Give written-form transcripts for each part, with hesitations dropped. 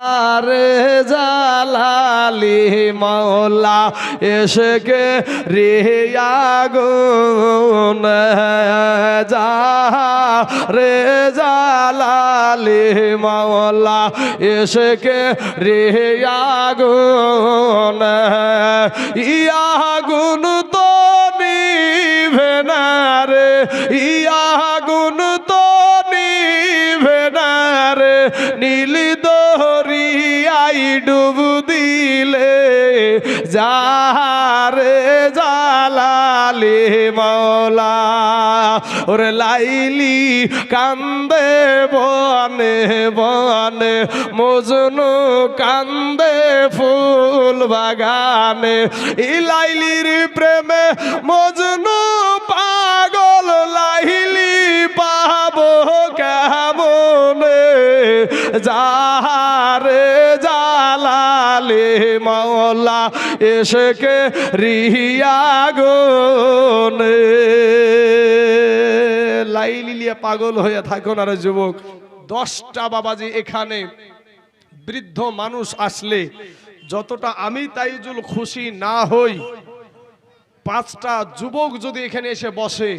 আরে জালালি মাওলা এসকে রে আগুন যা রে জালালি মাওলা এসকে রে আগুন ইয়া আগুন তো নিভে না রে ইয়া আগুন তো নিভে না রে নীলি দরিয়াই ডুব দিলে যারে জালালি মাওলা ওরে লাইলি কান্দে বনে বনে মজনু কান্দে ফুল বাগানে ই লাইলির প্রেমে মজনু পাগল লাইলি পাবো কেমনে যারে জালালি মাওলা এসকে রিয়া গুনে লাইলি লিয়ে পাগল হয়ে থাকো না রে যুবক। 10টা বাবাজি এখানে বৃদ্ধ মানুষ আসলে যতটা আমি তাইজুল খুশি না হই, 5টা যুবক যদি এখানে এসে বসে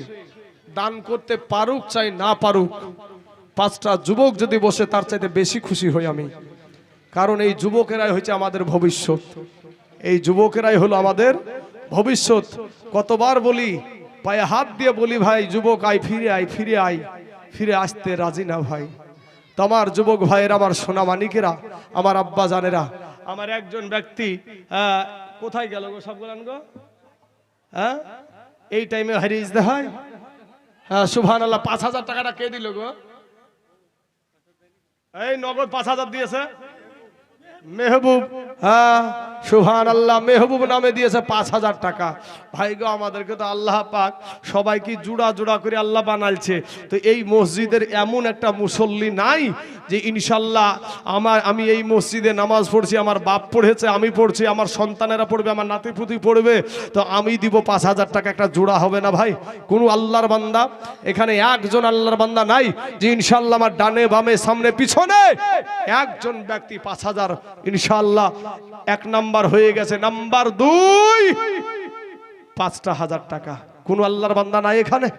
দান করতে পারুক চাই না পারুক, 5টা যুবক যদি বসে তার চাইতে বেশি খুশি হই আমি। কারণ এই যুবকেরাই হচ্ছে আমাদের ভবিষ্যৎ, এই যুবকেরাই হলো আমাদের ভবিষ্যৎ। কতবার বলি, পায়ে হাত দিয়ে বলি, ভাই যুবক আয়, ফিরে আয়, ফিরে আয়, ফিরে আসতে রাজি না ভাই। তোমার যুবক ভাইয়েরা, আমার সোনা মানিকেরা, আমার আব্বা জানেরা, আমার একজন ব্যক্তি কোথায় গেল গো সবগুলান গো? হ্যাঁ, এই টাইমে হারিয়ে যেতে হয়। হ্যাঁ, সুবহানাল্লাহ। 5,000 টাকাটা কে দিল গো? এই নগদ 5,000 দিয়েছে মেহবুব। হ্যাঁ, সুবহানাল্লাহ, মেহবুব নামে দিয়েছে 5,000 টাকা। ভাই গো, আমাদেরকে তো আল্লাহ পাক সবাইকে জোড়া জোড়া করে আল্লাহ বানাইছে। তো এই মসজিদের এমন একটা মুসল্লি নাই যে ইনশাল্লাহ আমি এই মসজিদে নামাজ পড়ছি, আমার বাপ পড়েছে, আমি পড়ছি, আমার সন্তানেরা পড়বে, আমার নাতিপুতি পড়বে, তো আমি দিব 5,000 টাকা, একটা জোড়া হবে না ভাই? কোনো আল্লাহর বান্দা এখানে, একজন আল্লাহর বান্দা নাই যে ইনশাল্লাহ আমার ডানে বামে সামনে পিছনে একজন ব্যক্তি 5,000 ইনশাল্লাহ 1 নাম্বার হয়ে গেছে। নাম্বার 2 5,000 টাকা। কোন আল্লাহর বান্দা নাই এখানে?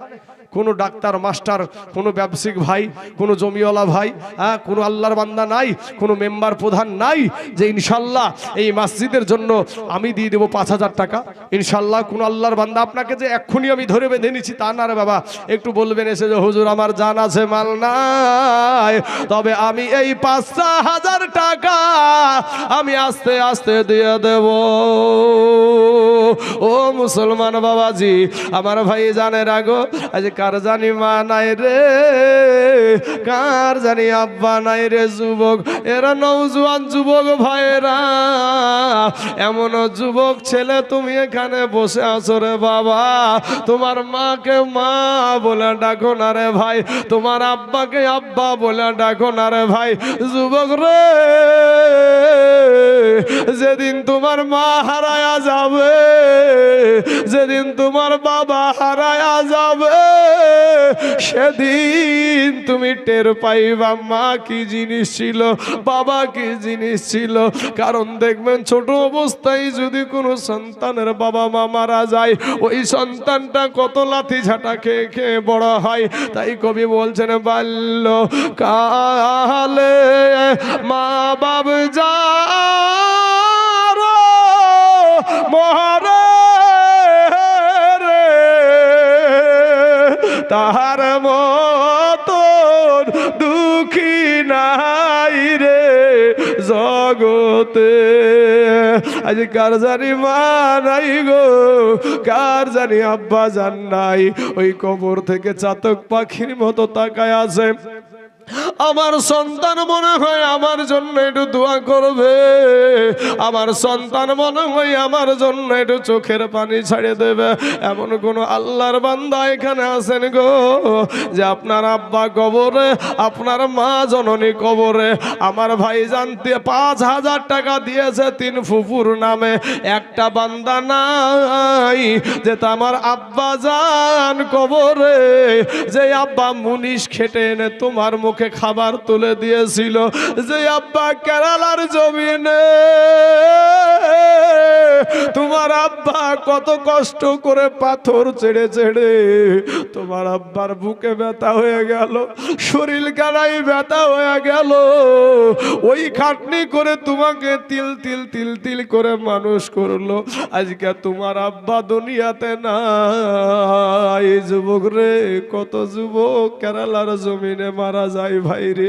কোনো ডাক্তার মাস্টার, কোনো ব্যবসায়িক ভাই, কোনো জমিওয়ালা ভাই, হ্যাঁ, কোনো আল্লাহর বান্দা নাই, কোনো মেম্বার প্রধান নাই যে ইনশাল্লাহ এই মসজিদের জন্য আমি দিয়ে দেবো 5,000 টাকা ইনশাল্লাহ? কোনো আল্লাহর বান্দা? আপনাকে যে এক্ষুনি আমি ধরে বেঁধে নিচ্ছি তা না রে বাবা। একটু বলবেন এসে যে হুজুর আমার জান আছে, মাল নাই, তবে আমি এই 5,000 টাকা আমি আস্তে আস্তে দিয়ে দেব। ও মুসলমান বাবাজি, আমার ভাই জানে রাগো, আজ কার জানি মা নাই রে, কার জানি আব্বা নাই রে যুবক, এরা নওজোয়ান যুবক ভাইরা, এমন যুবক ছেলে তুমি এখানে বসে আছো রে বাবা, তোমার মাকে মা বলে ডাকো না রে ভাই, তোমার আব্বাকে আব্বা বলে ডাকো না রে ভাই। যুবক রে, যেদিন তোমার মা হারায়া যাবে, যেদিন তোমার বাবা হারায়া যাবে, সেদিন তুমি টের পাইবা মা কি জিনিস ছিল, বাবা কি জিনিস ছিল। কারণ দেখবেন ছোট অবস্থায় যদি কোনো সন্তানের বাবা মা মারা যায়, ওই সন্তানটা কত লাথি ঝাঁটা খেয়ে খেয়ে বড় হয়। তাই কবি বলছেন, বাল্য কালে মা বাপ যা মহারে তাহার মতন দুঃখী নাই রে জগতে। আজ কার জানি মা নাই গো, কার জানি আব্বা জান নাই, ওই কবর থেকে চাতক পাখির মতো তাকায় আছে। আমার সন্তান মনে হয় আমার জন্য একটু দোয়া করবে, আমার সন্তান মনে হয় আমার জন্য একটু চোখের পানি ছাড়িয়ে দেবে। এমন কোন আল্লাহর বান্দা এখানে আছেন গো যে আপনার আব্বা কবরে, আপনার মা জননী কবরে, আমার ভাই জানতে 5,000 টাকা দিয়েছে 3 ফুপুর নামে, একটা বান্দা নাই যে আমার আব্বা জান কবরে, যে আব্বা মুনিশ খেটে এনে তোমার মুখ মুখে খাবার তুলে দিয়েছিল যে আব্বা কেরালার জমিনে তোমার আব্বা কত কষ্ট করে পাথর ছেড়ে ছেড়ে তোমার আব্বার বুকে ব্যথা হয়ে গেল, শরীর গাড়াই ব্যথা হয়ে গেল, ওই খাটনি করে তোমাকে তিল তিল তিল তিল করে মানুষ করলো। আজকে তোমার আব্বা দুনিয়াতে নাই। যুবক রে, কত যুবক কেরালার জমিনে মারা যায় ভাই রে।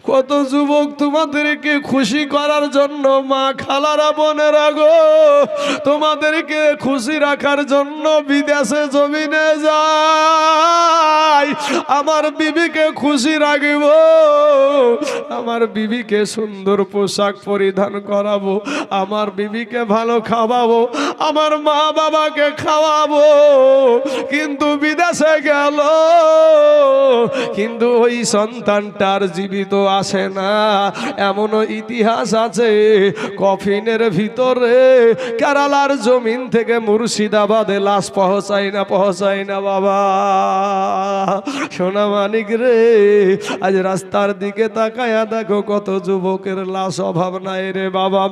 কত যুবক তোমাদেরকে খুশি করার জন্য মা খালারা বোনেরা গো তোমাদেরকে খুশি রাখার জন্য বিদেশে জমিনে যায়। আমার বিবিকে খুশি রাখব, আমার বিবিকে সুন্দর পোশাক পরিধান করাবো, আমার বিবিকে ভালো খাওয়াবো, আমার মা বাবাকে খাওয়াবো। কিন্তু বিদেশে গেল, কিন্তু ওই সন্তানটার জীবিত আসে না। এমনও ইতিহাস আছে কফিনের ভিতরে কেরালার জমিন থেকে মুর্শিদাবাদে লাশ পৌঁছায় না বাবা। সোনা মানিক রে, আজ রাস্তার দিকে তাকায়া দেখো কত যুবকের লাশ অভাব নাই রে বাবা।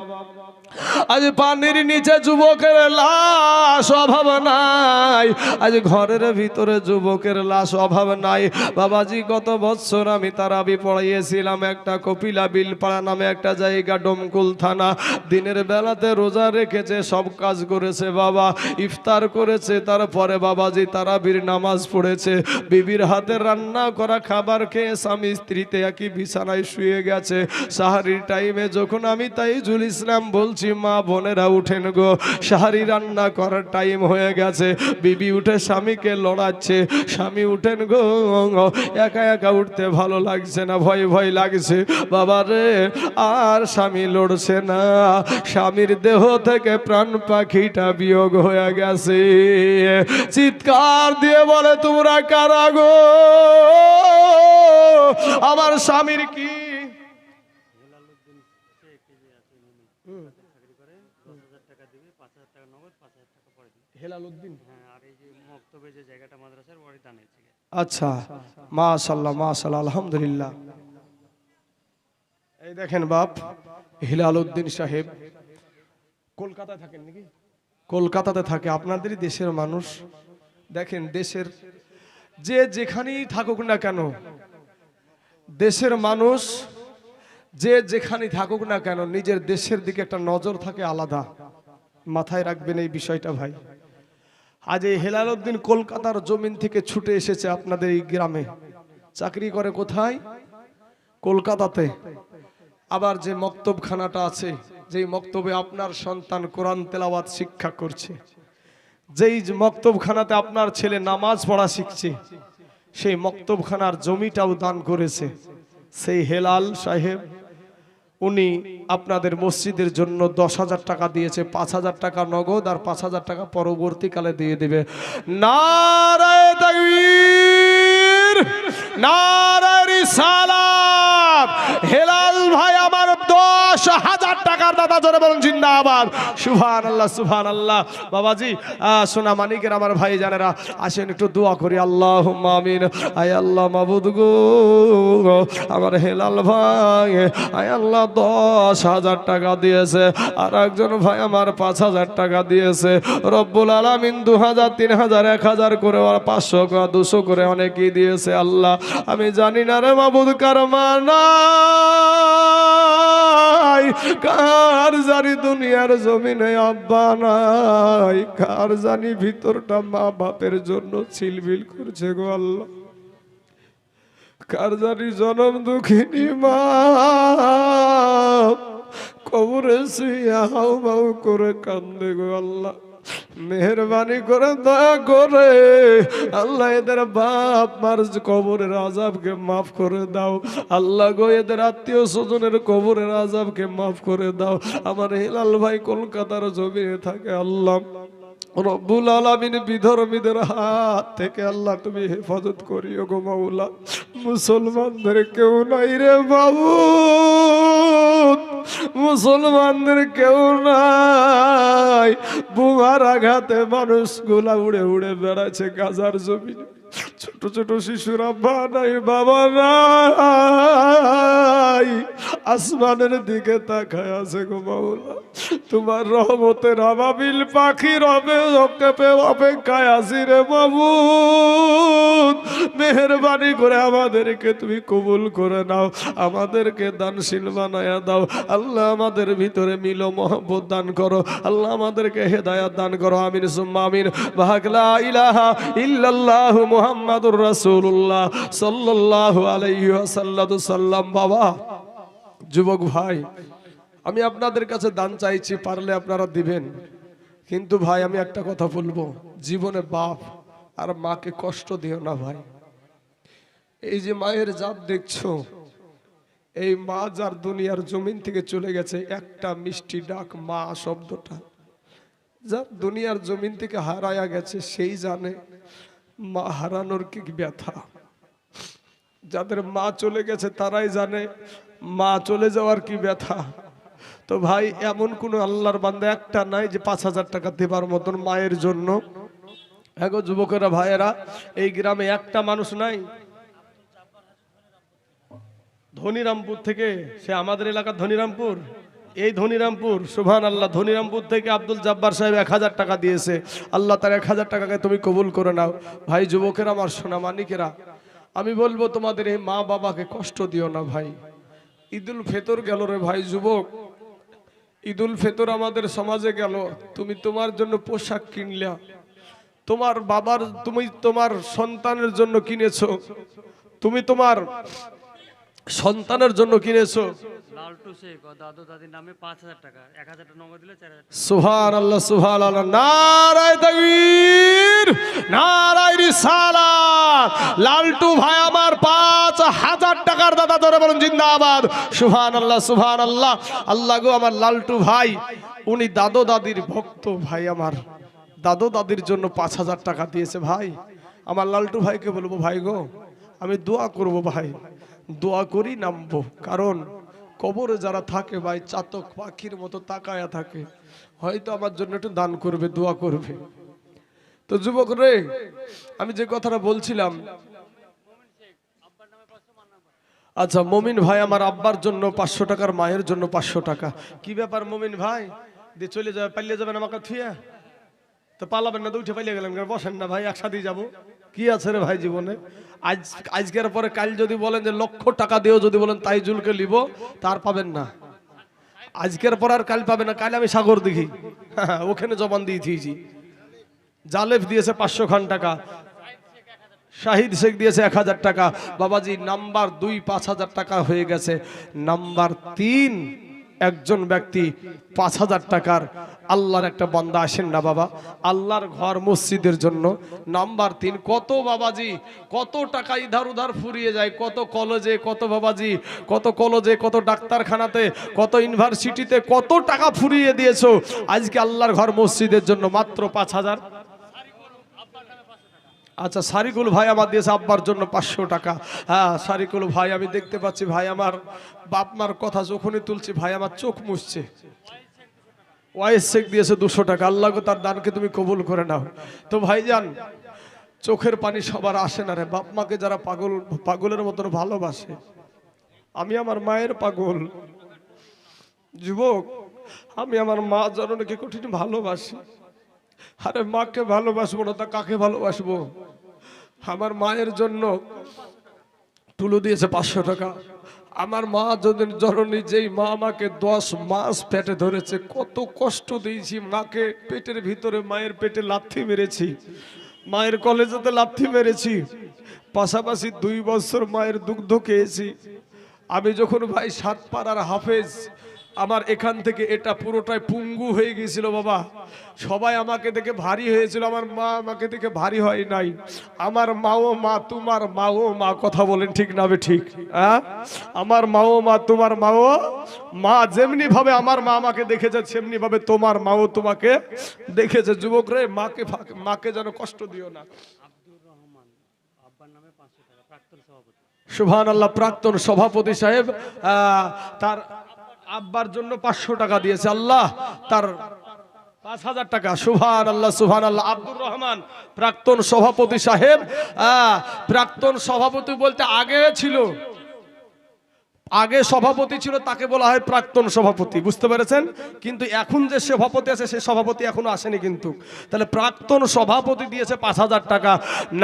আজ পানির নিচে যুবকের লাশ অভাব নাই, আজ ঘরের ভিতরে যুবকের লাশ অভাব নাই। বাবাজি গত বছর আমি তারাবি পড়াইয়েছিলাম একটা কপিলা বিলপাড়া নামে একটা জায়গা, ডোমকুল থানা। দিনের বেলাতে রোজা রেখেছে, সব কাজ করেছে বাবা, ইফতার করেছে, তারপরে বাবাজি তারাবির নামাজ পড়েছে। বিবির হাতে রান্না করা খাবার খেয়ে স্বামী স্ত্রীতে একই বিছানায় শুয়ে গেছে। সাহারির টাইমে যখন আমি তাইজুল ইসলাম বলছি মা বোনেরা উঠেন গো, সাহারি রান্না করার টাইম হয়ে গেছে, বিবি উঠে স্বামীকে লড়াচ্ছে। স্বামী উঠেন গো, একা একা উঠতে ভালো লাগছে না, ভয় ভয় লাগছে বাবা রে। আর স্বামী লড়ছে না, স্বামীর দেহ থেকে প্রাণ পাখিটা বিয়োগ হয়ে গেছে। চিৎকার দিয়ে বলে তোমরা কারা গো? আমার স্বামীর কি আচ্ছা, মাশাআল্লাহ মাশাআল্লাহ, আলহামদুলিল্লাহ। এই দেখেন বাপ হিলাল উদ্দিন সাহেব কলকাতায় থাকেন নাকি? কলকাতাতে থাকে, আপনাদেরই দেশের মানুষ। দেখেন দেশের যে যেখানেই থাকুক না কেন, দেশের মানুষ যে যেখানেই থাকুক না কেন, নিজের দেশের দিকে একটা নজর থাকে আলাদা। মাথায় রাখবেন এই বিষয়টা ভাই। আজ এই হেলাল উদ্দিন কলকাতার জমিন থেকে ছুটে এসেছে আপনাদের এই গ্রামে। চাকরি করে কোথায়? কলকাতাতে। আবার যে মক্তবখানাটা আছে, যেই মক্তবে আপনার সন্তান কোরআন তেলাওয়াত শিক্ষা করছে, যেই মক্তবখানাতে আপনার ছেলে নামাজ পড়া শিখছে, সেই মক্তবখানার জমিটাও দান করেছে সেই হেলাল সাহেব। উনি আপনাদের মসজিদের জন্য 10,000 টাকা দিয়েছে, 5,000 টাকা নগদ আর 5,000 টাকা পরবর্তীকালে দিয়ে দেবে। নারায়ে তাকবীর, নারায়ে রিসালাত। হেলাল ভাই আমার 10,000 টাকার দাদা, জোরে বলুন জিন্দাবাদ, সুবহানাল্লাহ সুবহানাল্লাহ। বাবাজি সোনা মানিকের আমার ভাই জানেরা, আসেন একটু দোয়া করি। আল্লাহুম্মা আমিন। আয় আল্লাহ মাবুদ গো, আমার হেলাল ভাই আয় আল্লাহ 10,000 টাকা দিয়েছে, আর একজন ভাই আমার 5,000 টাকা দিয়েছে। রব্বুল আলামিন 2,000 3,000 1,000 করে, 500 করে, 200 করে অনেকেই দিয়েছে। আল্লাহ আমি জানি না রে মাবুদ কার মানা, কার জানি দুনিয়ার জমিনে আব্বা নাই, কার জানি ভিতরটা মা বাপের জন্য ছিলবিল করছে গো আল্লাহ, কার জানি জনম দুঃখিনী মা কবরে শুয়ে হাউ মাউ করে কান্দে গো আল্লাহ। মেহরবানি করে দয়া করে আল্লাহ এদের বাপ মার কবরের আযাবকে মাফ করে দাও আল্লাহ গো, এদের আত্মীয় স্বজনের কবরের আযাবকে মাফ করে দাও। আমার হেলাল ভাই কলকাতার জমিনে থাকে, আল্লাহ রব্বুল আলামিন বিধর্মীদের হাত থেকে আল্লাহ তুমি হেফাজত করিও গো মাওলা। মুসলমানদের কেউ নাই রে বাবু, মুসলমানদের কেউ নাই। বোমার আঘাতে মানুষগুলা উড়ে উড়ে বেড়াচ্ছে গাজার জমিনে, ছোট ছোট শিশুর আব্বা নাই, বাবা নাই, আসমানের দিকে তাকায় আছে গো মাওলা। তোমার রহমতের আবাবিল পাখির অপেক্ষায় আছি রে মাবুদ। মেহেরবানি করে আমাদেরকে তুমি কবুল করে নাও, আমাদেরকে দানশীল বানায়া দাও আল্লাহ। আমাদের ভিতরে মিল মহব্বত দান করো আল্লাহ, আমাদেরকে হেদায়াত দান করো। আমিন সুম্মা আমিন। লা ইলাহা ইল্লাল্লাহু মুহাম্মাদুর রাসূলুল্লাহ সাল্লাল্লাহু আলাইহি ওয়াসাল্লাম। বাবা, যুবক ভাই, আমি আপনাদের কাছে দান চাইছি, পারলে আপনারা দিবেন। কিন্তু ভাই আমি একটা কথা বলবো, জীবনে বাপ আর মাকে কষ্ট দিও না ভাই। এই যে মায়ের জাত দেখছো, এই মা যার দুনিয়ার জমিন থেকে চলে গেছে, একটা মিষ্টি ডাক মা শব্দটা যার দুনিয়ার জমিন থেকে হারায়া গেছে, সেই জানে মা হারানোর কি ব্যথা। যাদের মা চলে গেছে তারাই জানে মা চলে যাওয়ার কি ব্যথা। তো ভাই, এমন কোন আল্লাহর বান্দা একটা নাই যে 5,000 টাকা দেবার মতন মায়ের জন্য। এগো যুবকেরা, ভাইয়েরা, এই গ্রামে একটা মানুষ নাই। ধনিরামপুর থেকে, সে আমাদের এলাকার ধনিরামপুর, এই ধনিরামপুর, সুবহানাল্লাহ, ধনিরামপুর থেকে আব্দুল জব্বার সাহেব 1000 টাকা দিয়েছে। আল্লাহ তার 1000 টাকাকে তুমি কবুল করে নাও। ভাই যুবকেরা, আমার সোনা মানিকেরা, আমি বলবো তোমাদের এই মা বাবাকে কষ্ট দিও না ভাই। ঈদুল ফিতর গেল রে ভাই যুবক, ঈদুল ফিতর আমাদের সমাজে গেল, তুমি তোমার জন্য পোশাক কিনলা, তোমার বাবার, তুমি তোমার সন্তানের জন্য কিনেছো, তুমি তোমার সন্তানের জন্য কিনেছো। লালটু শেখ ও দাদু দাদির নামে 5,000 টাকা, 1,000 টাকা নগদ দিলে 4,000 টাকা। সুবহানাল্লাহ, সুবহানাল্লাহ, নারায়ে তাকবীর, নারায়ে রিসালাত। লালটু ভাই আমার 5,000 টাকার দাদা, ধরে বলুন জিন্দাবাদ। সুবহানাল্লাহ, সুবহানাল্লাহ। আল্লাহ গো, আমার লালটু ভাই উনি দাদু দাদির ভক্ত ভাই, আমার দাদু দাদির জন্য 5,000 টাকা দিয়েছে ভাই। আমার লালটু ভাইকে বলবো, ভাই গো আমি দোয়া করব ভাই, দোয়া করি নামবো, কারণ কবরে যারা থাকে ভাই চাতক পাখির মতো তাকায়া থাকে, হয়তো আমার জন্য একটু দান করবে, দোয়া করবে। তো যুবক রে, আমি যে কথাটা বলছিলাম, আচ্ছা মমিন ভাই আমার আব্বার জন্য 500 টাকার, মায়ের জন্য 500 টাকা। কি ব্যাপার মমিন ভাই, দিয়ে চলে যাবে, পালিয়ে যাবেন আমাকে থুয়ে? তো পালাবেন না তো, উঠে পালিয়ে গেলেন, বসেন না ভাই, একসাথেই যাবো। কি আছে রে ভাই জীবনে? আজকের পরে কাল যদি বলেন যে 1,00,000 টাকা দিও, যদি বলেন তাইজুলকে লিব, তার পাবেন না। আজকের পর আর কাল পাবেন না। কাল আমি সাগর দেখি, ওখানে জবান দিয়ে দিয়েছি। জালেফ দিয়েছে 500 খান টাকা, শাহিদ শেখ দিয়েছে 1000 টাকা। বাবাজি নাম্বার 2 5,000 টাকা হয়ে গেছে। নাম্বার 3 একজন ব্যক্তি 5,000 টাকার, আল্লাহর একটা বান্দা আসেন না বাবা, আল্লাহর ঘর মসজিদের জন্য। নাম্বার 3 কত বাবাজি, কত টাকা ইধার উধার ফুরিয়ে যায়, কত কলেজে, কত বাবাজি, কত কলেজে, কত ডাক্তারখানাতে, কত ইউনিভার্সিটিতে কত টাকা ফুরিয়ে দিয়েছো, আজকে আল্লাহর ঘর মসজিদের জন্য মাত্র 5,000। আচ্ছা সারিকুল ভাই আমার দিয়েছে আব্বার জন্য 500 টাকা। হ্যাঁ সারিকুল ভাই, আমি দেখতে পাচ্ছি ভাই আমার বাপ মার কথা যখনই তুলছি ভাই আমার চোখ মুছছে। ওয়াইস শেখ দিয়েছে 200 টাকা। আল্লাহ গো তার দানকে তুমি কবুল করে নাও। তো ভাইজান, চোখের পানি সবার আসে না রে। বাপ মাকে যারা পাগলের মতন ভালোবাসে, আমি আমার মায়ের পাগল যুবক, আমি আমার মা জননীকে কঠিন ভালোবাসি। আরে মাকে ভালোবাসবো না তা কাকে ভালোবাসবো? আমার মায়ের জন্য টুলু দিয়েছে 500 টাকা। আমার মা যদি জননী, যেই মা আমাকে 10 মাস পেটে ধরেছে, কত কষ্ট দিয়েছি মাকে, পেটের ভিতরে মায়ের পেটে লাথি মেরেছি, মায়ের কলেজেতে লাথি মেরেছি, পাশাপাশি 2 বছর মায়ের দুগ্ধ খেয়েছি। আমি যখন ভাই 7 পাড়ার হাফেজ, আমার এখান থেকে এটা পুরোটাই পুঙ্গু হয়ে গিয়েছিল বাবা। সবাই আমাকে দেখে ভারী হয়েছিল, আমার মা আমাকে দেখে ভারী হয় নাই। আমার মাও মা, তোমার মাও মা, কথা বলেন ঠিক না বে ঠিক? হ্যাঁ, আমার মাও মা, তোমার মাও মা, যেমনি ভাবে আমার মা আমাকে দেখেছে সেমনি ভাবে তোমার মাও তোমাকে দেখেছে। যুবক রে, মাকে যেন কষ্ট দিও না। আব্দুর রহমান আব্বার নামে 500 টাকা, প্রাক্তন সভাপতি। সুবহানাল্লাহ, প্রাক্তন সভাপতি সাহেব তার আব্বার জন্য 500 টাকা দিয়েছে। আল্লাহ তার 5,000 টাকা। সুবহানাল্লাহ সুবহানাল্লাহ। আব্দুর রহমান প্রাক্তন সভাপতি সাহেব, প্রাক্তন সভাপতি বলতে আগে ছিল, আগে সভাপতি ছিল তাকে বলা হয় প্রাক্তন সভাপতি, বুঝতে পেরেছেন? কিন্তু এখন যে সভাপতি আছে সে সভাপতি এখনো আসেনি কিন্তু। তাহলে প্রাক্তন সভাপতি দিয়েছে 5,000 টাকা।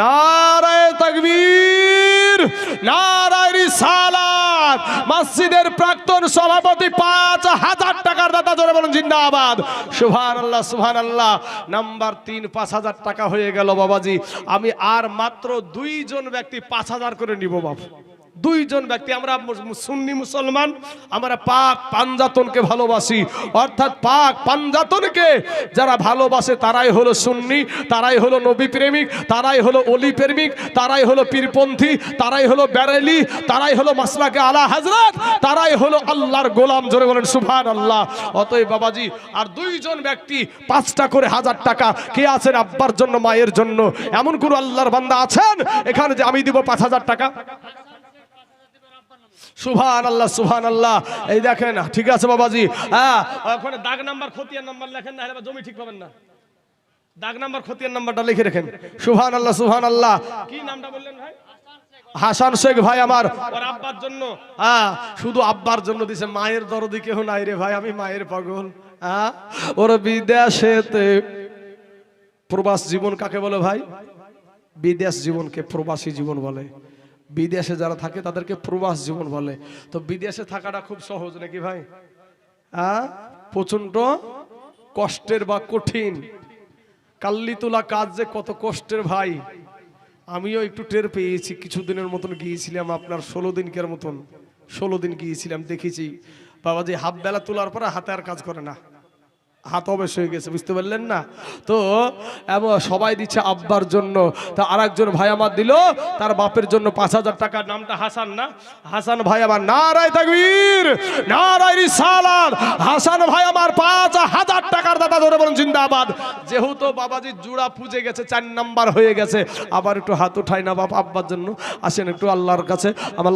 নারায়ে তাকবীর, নারায়ে রিসালাত। মসজিদের প্রাক্তন সভাপতি 5,000 টাকার দাতা, জোরে বলুন জিন্দাবাদ। সুবহানাল্লাহ সুবহানাল্লাহ। নাম্বার 3 5,000 টাকা হয়ে গেল বাবাজি। আমি আর মাত্র 2 জন ব্যক্তি 5,000 করে নিব বাবা। 2 জন ব্যক্তি, আমরা সুন্নি মুসলমান, আমরা পাক পাঞ্জাতনকে ভালোবাসি, অর্থাৎ পাক পাঞ্জাতনকে যারা ভালোবাসে তারাই হলো সুন্নি, তারাই হলো নবী প্রেমিক, তারাই হলো অলি প্রেমিক, তারাই হলো পীরপন্থী, তারাই হলো বেরেলি, তারাই হলো মাসলাকে আলা হযরত, তারাই হলো আল্লাহর গোলাম, জোরে বলেন সুবহানাল্লাহ। অতএব বাবাজি আর 2 জন ব্যক্তি 5টা করে 1,000 টাকা। কে আছেন আব্বার জন্য মায়ের জন্য এমন কোন আল্লাহর বান্দা আছেন এখানে যে আমি দিব 5,000 টাকা? সুবহানাল্লাহ সুবহানাল্লাহ। এই দেখেন, ঠিক আছে বাবাজি। ওখানে দাগ নাম্বার খতিয়ান নাম্বার লেখেন, না হলে জমি ঠিক পাবেন না। দাগ নাম্বার খতিয়ান নাম্বারটা লিখে রাখেন। সুবহানাল্লাহ সুবহানাল্লাহ। কি নামটা বললেন ভাই? হাসান শেখ ভাই আমার, ওর আব্বার জন্য। শুধু আব্বার জন্য দিছে, মায়ের দরদি কেউ নাই রে ভাই, আমি মায়ের পাগল। ওর বিদেশেতে, প্রবাস জীবন কাকে বলে ভাই? বিদেশ জীবনকে প্রবাসী জীবন বলে। বিদেশে যারা থাকে তাদেরকে প্রবাস জীবন বলে। তো বিদেশে থাকাটা খুব সহজ নাকি ভাই? প্রচন্ড কষ্টের বা কঠিন। কাল্লি তোলা কাজ যে কত কষ্টের ভাই, আমিও একটু টের পেয়েছি। কিছুদিনের মতন গিয়েছিলাম, আপনার 16 দিনকের মতন, 16 দিন গিয়েছিলাম, দেখেছি বাবাজি হাফ বেলা তোলার পরে হাতে আর কাজ করে না, হাত অবশ্য হয়ে গেছে, বুঝতে পারলেন না? তো এমন সবাই দিচ্ছে আব্বার জন্য। তা আরেকজন ভাই আমার দিল তার বাপের জন্য 5,000 টাকা। নামটা হাসান না? হাসান ভাই আমার, নারায়ে তাকবীর, নারায়ে রিসালাত। হাসান ভাই আমার 5,000 টাকার দাতা, ধরে বলুন জিন্দাবাদ। যেহেতু বাবাজি জুড়া পুজে গেছে, 4 নাম্বার হয়ে গেছে, আবার একটু হাত উঠাই না বাপ আব্বার জন্য? আসেন একটু আল্লাহর কাছে। আমার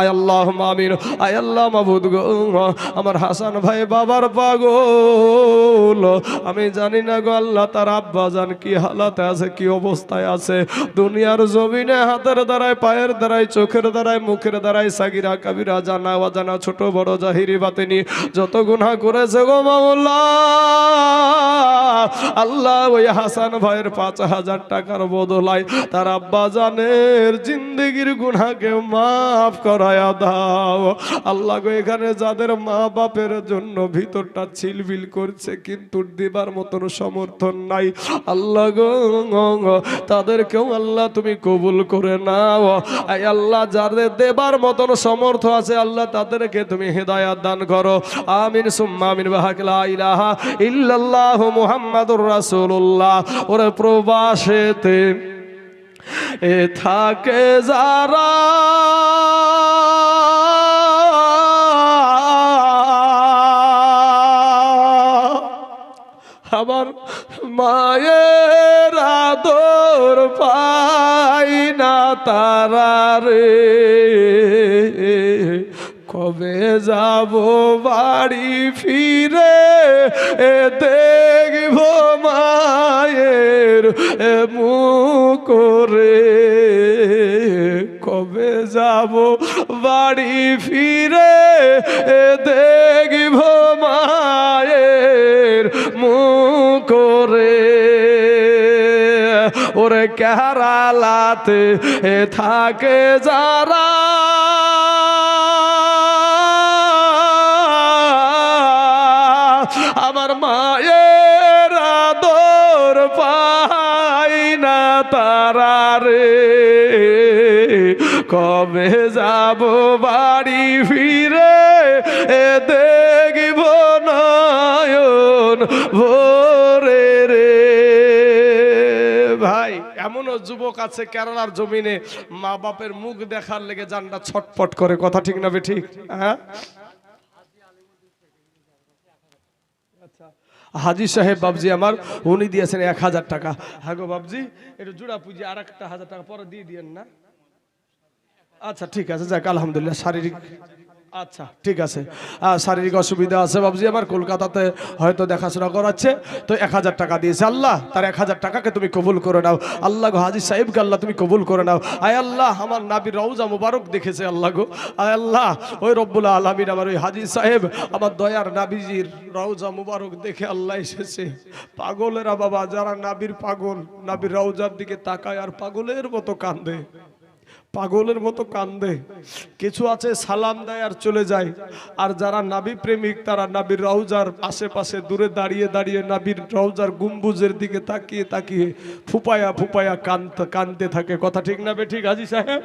আয় আল্লাহুম্মা আমিন। আয় আল্লাহ মাবুদ গো, আমার হাসান ভাই বাবার পাগল। আমি জানি না গো আল্লাহ তার আব্বা জান কি হালাতে আছে, কি অবস্থায় আছে। দুনিয়ার জমিনে হাতের দ্বারায়, পায়ের দ্বারায়, চোখের দ্বারায়, মুখের দ্বারায়, সাগিরা কাবিরা, জানা অজানা, ছোট বড়, জাহিরি বাতিনি যত গুনাহ করেছে গো মাওলা, আল্লাহ ওই হাসান ভাইয়ের 5,000 টাকার বদলায় তার আব্বা জানের জিন্দেগির গুনাহকে মাফ করায়া দাও আল্লাহ গো। এখানে যাদের মা বাপের জন্য ভিতরটা ছিলবিল করছে কিন্তু দেবার মতন সমর্থন নাই, আল্লাহ গো তাদেরকেও আল্লাহ তুমি কবুল করে নাও। আল্লাহ যাদের দেবার মতন সমর্থ আছে আল্লাহ তাদেরকে তুমি হেদায়াত দান করো। আমিন সুম্মা আমিন। বিহাক লা ইলাহা ইল্লাল্লাহু মুহাম্মাদুর রাসূলুল্লাহ। ওরে প্রবাসেতে থাকে যারা, আমার মায়ের আদর পাই না তারা রে, কবে যাব বাড়ি ফিরে দেখব মায়ের মুখ করে, কবে যাব বাড়ি ফিরে দেখব মায়ের মুখ করে। ওরে কেরালাতে থাকে যারা, আমার মায়ের আদর পাই না তারা রে, কবে যাব বাড়ি ফিরে দেখব নয়ন ভরে রে। ভাই এমনও যুবক আছে কেরালার জমিনে মা বাপের মুখ দেখার লেগে জানটা ছটপট করে, কথা ঠিক না বেঠিক? হ্যাঁ, হাজি সাহেব বাবজি আমার, উনি দিয়েছেন 1,000 টাকা। হ্যাঁ গো বাবজি, একটু জোড়া পুঁজি আর একটা 1,000 টাকা পরে দিয়ে দিয়েন না? আচ্ছা ঠিক আছে, যাক আলহামদুলিল্লাহ। শারীরিক আচ্ছা ঠিক আছে, শারীরিক অসুবিধা আছে বাবজি আমার, কলকাতাতে হয়তো দেখাশোনা করাচ্ছে, তো 1000 টাকা দিয়েছে। আল্লাহ তার 1000 টাকাকে তুমি কবুল করে নাও। আল্লাহ গো হাজী সাহেবকে আল্লাহ তুমি কবুল করে নাও। আয় আল্লাহ আমার নাবির রওজা মুবারক দেখেছে আল্লাহ গো, আয় আল্লাহ ওই রব্বুল আলামিন আমার ওই হাজী সাহেব আমার দয়ার নাবিজির রওজা মুবারক দেখে আল্লাহ এসেছে। পাগলেরা বাবা, যারা নাবির পাগল, নাবির রওজার দিকে তাকায় আর পাগলের মতো কান্দে, পাগলের মতো কান্দে। কিছু আছে সালাম দেয় আর চলে যায়, আর যারা নাবি প্রেমিক তারা নাবির রওজার আশেপাশে দূরে দাঁড়িয়ে দাঁড়িয়ে নাবির রওজার গম্বুজের দিকে তাকিয়ে তাকিয়ে ফুপায়া ফুপায়া কানতে থাকে। কথা ঠিক না বেঠিক হাজী সাহেব?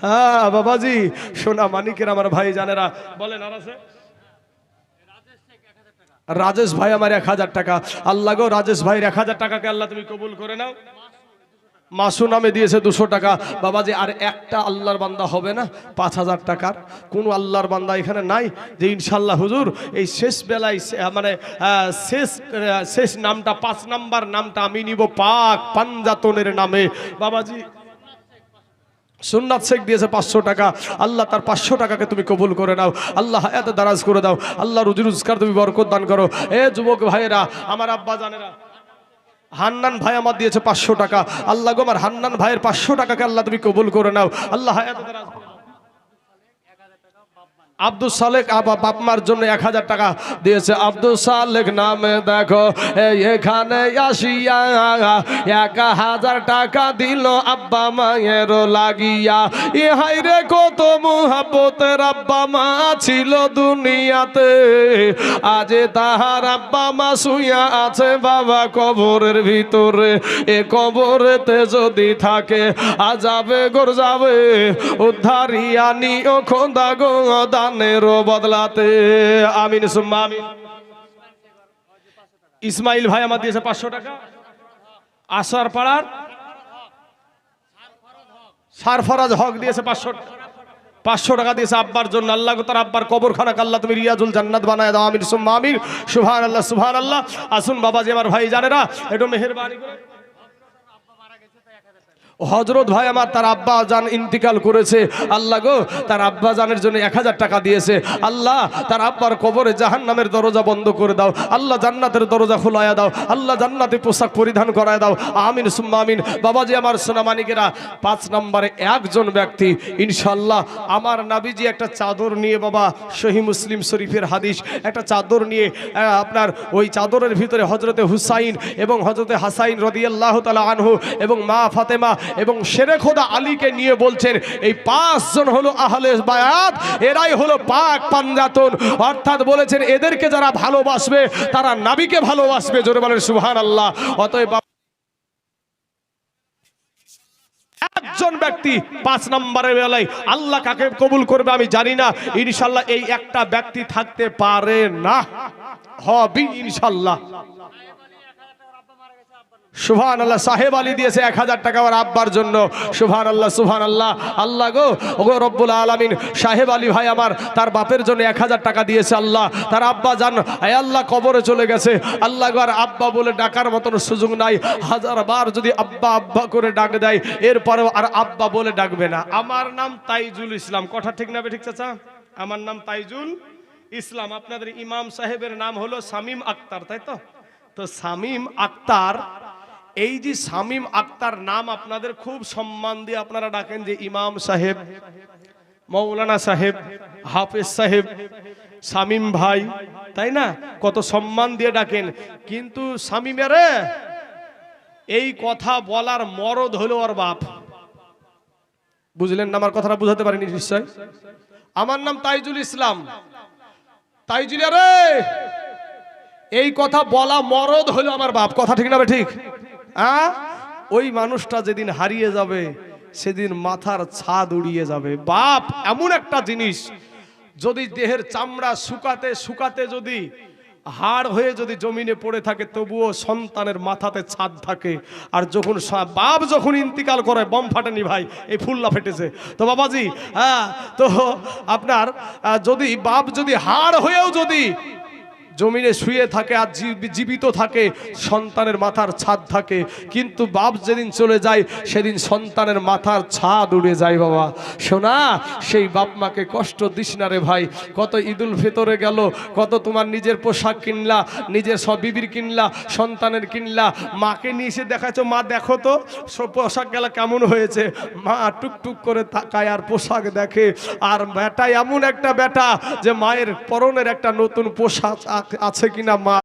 হ্যাঁ বাবাজি, সোনা মানিকের আমার ভাই জানেরা বলেন। আর আছে রাজেশ ভাই আমার 1000 টাকা। আল্লাহ গো রাজেশ ভাইয়ের 1000 টাকাকে আল্লাহ তুমি কবুল করে নাও। মাসু নামে দিয়েছে 200 টাকা। বাবাজি আর একটা আল্লাহর বান্দা হবে না 5000 টাকার? কোন আল্লাহর বান্দা এখানে নাই যে ইনশাল্লাহ হুজুর এই শেষ বেলায় মানে শেষ নামটা 5 নাম্বার নামটা আমি নিব পাক পাঞ্জাতনের নামে? বাবাজি সুন্নাত শেখ দিয়েছে 500 টাকা। আল্লাহ তার 500 টাকাকে তুমি কবুল করে নাও। আল্লাহ হায়াতে দারাজ করে দাও। আল্লাহ রুজি রোজগার তুমি বরকত দান করো। এ যুবক ভাইয়েরা আমার আব্বা জানেরা, হান্নান ভাই আমার দিয়েছে 500 টাকা। আল্লাহ গো আমার হান্নান ভাইয়ের 500 টাকাকে আল্লাহ তুমি কবুল করে নাও। আল্লাহ হায়াতে দারাজ করে দাও। আব্দুল সালেক বাপমার জন্য 1000 টাকা দিয়েছে। আব্দুল সালেক নামে দেখো এখানে আসিয়া 1000 টাকা দিল আব্বা মায়ের লাগিয়া। এ হাই রে কত মুহাব্বতের আব্বা মা ছিল দুনিয়াতে, আজ তাহার আব্বা মা শুইয়া আছে বাবা কবরের ভিতরে। এ কবরেতে যদি থাকে আজাবে গর যাবে, উদ্ধারিয়া নিও খোদা গো দানের বদলাতে। আমিন সুম্মা আমিন। ইসমাইল ভাই আমার দিয়েছে 500 টাকা। আসার পাড়ার সারফরাজ হক দিয়েছে 500 টাকা দিয়েছে আব্বার জন্য। আল্লাহ তার আব্বার কবরখানাকে আল্লাহ তুমি রিয়াজুল জান্নাত বানায় দাও। আমিন সুম্মা আমিন। সুবহানাল্লাহ সুবহানাল্লাহ। আসুন বাবাজি আমার ভাই জানেরা একটু মেহেরবানি করে। হযরত ভাই আমার তার আব্বা জান ইন্তিকাল করেছে। আল্লাহ গো তার আব্বা জানের জন্য 1000 টাকা দিয়েছে। আল্লাহ তার আব্বার কবরে জাহান্নামের দরজা বন্ধ করে দাও। আল্লাহ জান্নাতের দরজা খোলায়া দাও। আল্লাহ জান্নাতে পোশাক পরিধান করায় দাও। আমিন সুম্মা আমিন। বাবাজি আমার সোনামানিকেরা 5 নম্বরে একজন ব্যক্তি ইনশাআল্লাহ আমার নাবিজি একটা চাদর নিয়ে, বাবা সহিহ মুসলিম শরীফের হাদিস, একটা চাদর নিয়ে আপনার ওই চাদরের ভিতরে হযরতে হুসাইন এবং হযরতে হাসাইন রাদিয়াল্লাহু তাআলা আনহু এবং মা ফাতেমা এবং শেরে খোদা আলীকে নিয়ে বলছেন এই 5 জন হলো আহলে বায়াত, এরাই হলো পাক পাঞ্জাতন। অর্থাৎ বলেছেন এদেরকে যারা ভালোবাসবে তারা নবীকে ভালোবাসবে। জোরে বলেন সুবহানাল্লাহ। অতএব একজন ব্যক্তি 5 নম্বরের বেলায় আল্লাহ কাকে কবুল করবে আমি জানি না, ইনশাআল্লাহ এই একটা ব্যক্তি থাকতে পারে না, হবে ইনশাআল্লাহ। সুবহানাল্লাহ। সাহেব আলী দিয়েছে 1000 টাকা ওর আব্বার জন্য। সুবহানাল্লাহ সুবহানাল্লাহ। আল্লাহ গো ওগো রব্বুল আলামিন সাহেব আলী ভাই আমার তার বাপের জন্য 1000 টাকা দিয়েছে। আল্লাহ তার আব্বা জান আয় আল্লাহ কবরে চলে গেছে। আল্লাহ গো আর আব্বা বলে ডাকার মতন সুযোগ নাই। 1000 বার যদি আব্বা আব্বা করে ডাক দেয় এরপরেও আর আব্বা বলে ডাকবে না। আমার নাম তাইজুল ইসলাম। কথা ঠিক না ঠিক চাচা? আমার নাম তাইজুল ইসলাম। আপনাদের ইমাম সাহেবের নাম হলো শামীম আক্তার, তাই তো? তো শামীম আক্তার, এই যে শামীম আক্তার নাম আপনাদের খুব সম্মান দিয়ে আপনারা ডাকেন যে ইমাম সাহেব, মৌলানা সাহেব, হাফেজ সাহেব, শামীম ভাই, তাই না? কত সম্মান দিয়ে ডাকেন। কিন্তু শামীমের এই কথা বলার মরদ হলো ওর বাপ। বুঝলেন না? আমার কথাটা বুঝাতে পারিনি নিশ্চয়। আমার নাম তাইজুল ইসলাম। তাইজুল রে এই কথা বলা মরদ হলো আমার বাপ। কথা ঠিক না ঠিক? ওই মানুষটা যেদিন হারিয়ে যাবে সেদিন মাথার ছাদ উড়িয়ে যাবে। বাপ এমন একটা জিনিস, যদি দেহের চামড়া শুকাতে শুকাতে যদি হাড় হয়ে যদি জমিনে পড়ে থাকে তবুও সন্তানের মাথাতে ছাদ থাকে। আর যখন বাপ যখন ইন্তিকাল করে বম ফাটেনি ভাই, এই ফুল্লা ফেটেছে তো বাবাজি। তো আপনার যদি বাপ যদি হাড় হয়েও যদি জমিনে শুয়ে থাকে আর জীবিত থাকে, সন্তানের মাথার ছাদ থাকে, কিন্তু বাপ যেদিন চলে যায় সেদিন সন্তানের মাথার ছাদ উড়ে যায়। বাবা শোনা, সেই বাপ মাকে কষ্ট দিস না রে ভাই। কত ঈদুল ফিতরে গেল, কত তোমার নিজের পোশাক কিনলা, নিজের সব বিবির কিনলা, সন্তানের কিনলা, মাকে নিয়ে এসে দেখাচ্ছ, মা দেখো তো সব পোশাক গেলা কেমন হয়েছে। মা টুকটুক করে তাকায় আর পোশাক দেখে, আর বেটা এমন একটা বেটা যে মায়ের পরনের একটা নতুন পোশাক আছে কিনা মা